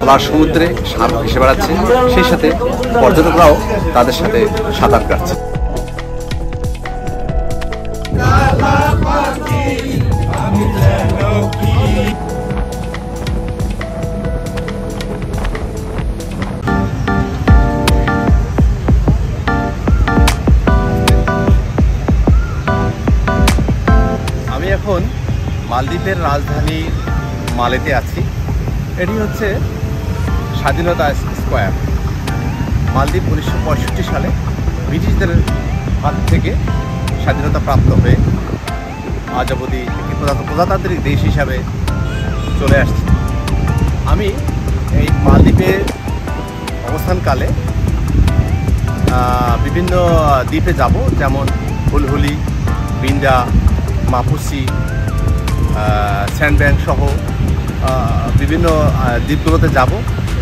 খোলা সমুদ্রে সাপ ভেসে বেড়াচ্ছে, সেই সাথে পর্যটকরাও তাদের সাথে সাঁতার কাটছে। আমি এখন মালদ্বীপের রাজধানী মালেতে আছি। এটি হচ্ছে স্বাধীনতা স্কোয়ার। মালদ্বীপ 1965 সালে ব্রিটিশদের হাত থেকে স্বাধীনতা প্রাপ্ত হয়ে আজ অবধি একটি প্রজাতান্ত্রিক দেশ হিসাবে চলে আসছে। আমি এই মালদ্বীপে অবস্থানকালে বিভিন্ন দ্বীপে যাব, যেমন হুলহুলি, বিঞ্জা, মাপুসি, স্যান্ডব্যাংক সহ বিভিন্ন দ্বীপগুলোতে যাব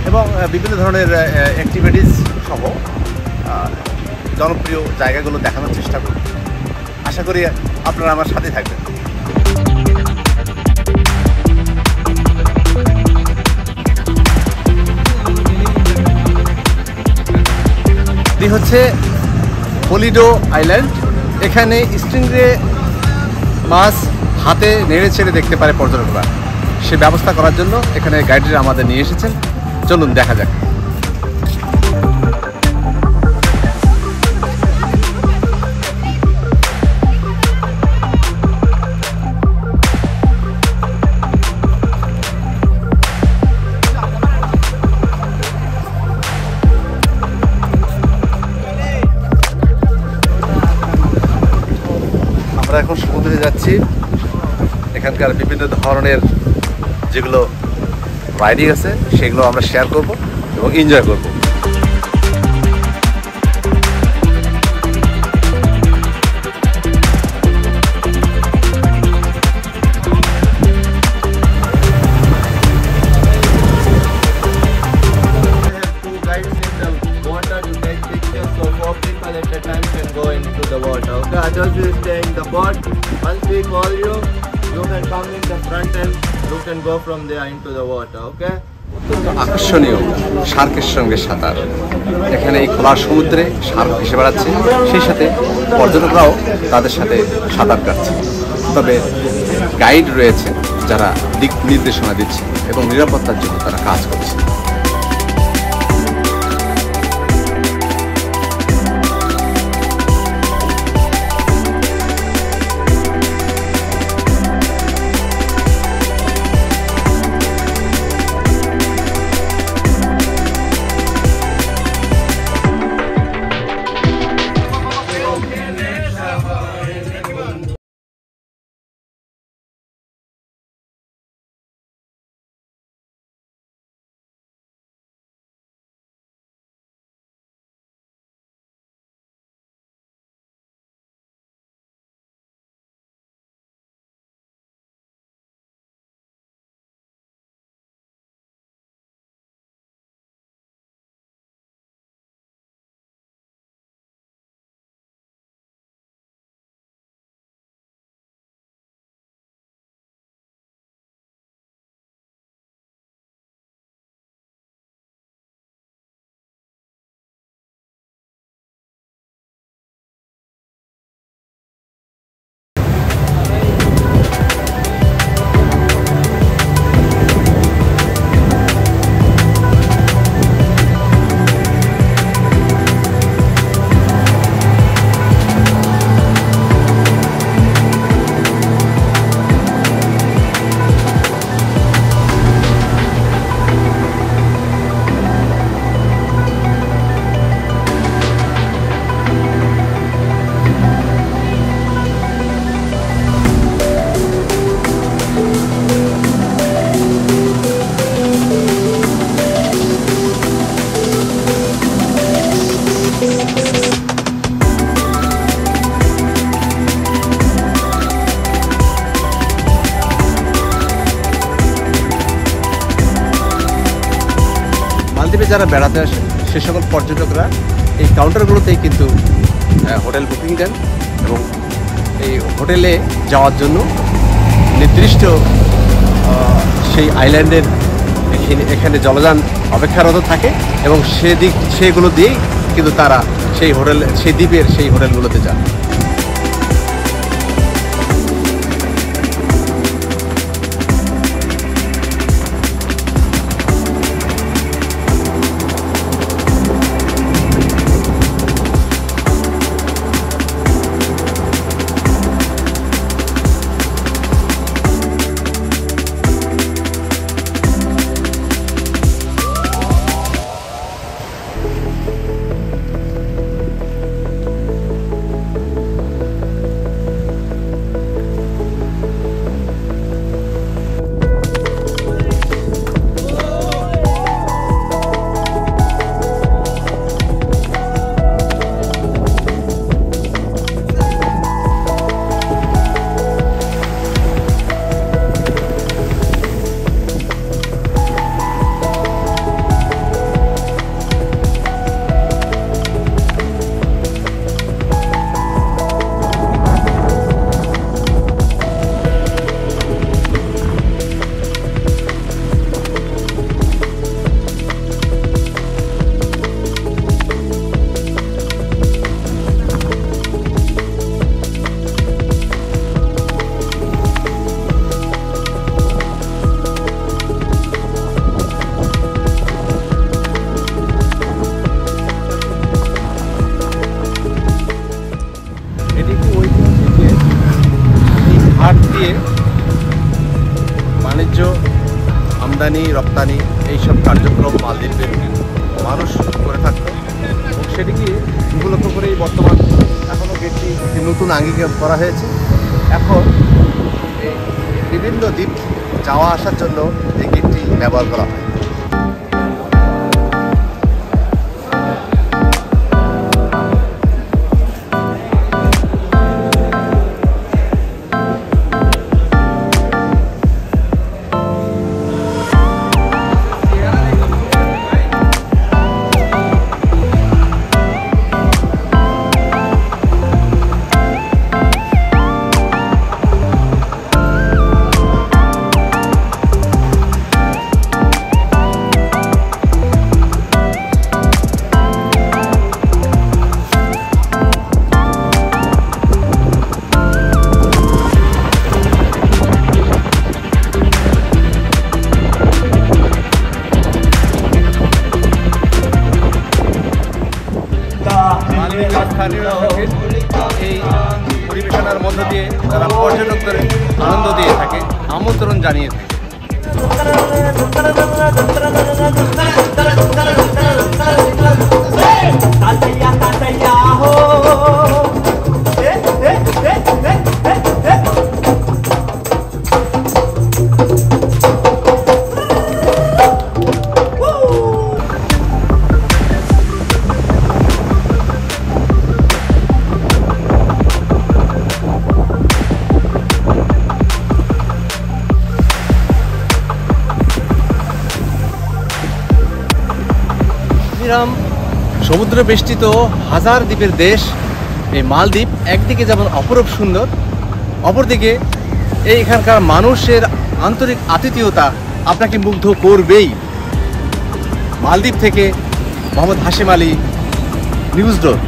এবং বিভিন্ন ধরনের অ্যাক্টিভিটিস সহ জনপ্রিয় জায়গাগুলো দেখানোর চেষ্টা করব। আশা করি আপনারা আমার সাথে থাকবেন। এটি হচ্ছে পলিডো আইল্যান্ড। এখানে স্টিংরে মাছ হাতে নেড়ে ছেড়ে দেখতে পারে পর্যটকরা। সে ব্যবস্থা করার জন্য এখানে গাইডরা আমাদের নিয়ে এসেছেন। চলুন দেখা যাক। আমরা এখন সমুদ্রে যাচ্ছি। এখানকার বিভিন্ন ধরনের যেগুলো রাইডিং আছে সেগুলো আমরা শেয়ার করব এবং এনজয় করব। Adults will stay in the boat. Once we call you, you can come in the front and you can go from there into the water, okay? আকর্ষণীয় শার্কের সঙ্গে সাঁতার। এখানে এই খোলা সমুদ্রে শার্ক ভেসে বেড়াচ্ছে, সেই সাথে পর্যটকরাও তাদের সাথে সাঁতার কাটছে। তবে গাইড রয়েছে যারা দিক নির্দেশনা দিচ্ছে এবং নিরাপত্তার জন্য তারা কাজ করছে। মালদ্বীপে যারা বেড়াতে আসে সে সকল পর্যটকরা এই কাউন্টারগুলোতেই কিন্তু হোটেল বুকিং দেন এবং এই হোটেলে যাওয়ার জন্য নির্দিষ্ট সেই আইল্যান্ডের এখানে জলযান অপেক্ষারত থাকে এবং সেগুলো দিয়েই কিন্তু তারা সেই দ্বীপের সেই হোটেলগুলোতে যান। বাণিজ্য, আমদানি রপ্তানি এইসব কার্যক্রম মালদ্বীপের মানুষ করে থাকতো এবং সেটিকে উপলক্ষ করেই বর্তমান এখনও গেটটি নতুন আঙ্গিকে করা হয়েছে। এখন এই বিভিন্ন দ্বীপ যাওয়া আসার জন্য এই গেটটি ব্যবহার করা হয়। এই পরিবেশনার মধ্য দিয়ে তারা পর্যটকদের আনন্দ দিয়ে থাকে, আমন্ত্রণ জানিয়ে থাকে। সমুদ্র বেষ্টিত হাজার দ্বীপের দেশ এই মালদ্বীপ একদিকে যেমন অপরূপ সুন্দর, অপরদিকে এখানকার মানুষের আন্তরিক আতিথেয়তা আপনাকে মুগ্ধ করবেই। মালদ্বীপ থেকে মোহাম্মদ হাশেম আলী, নিউজ ডোর।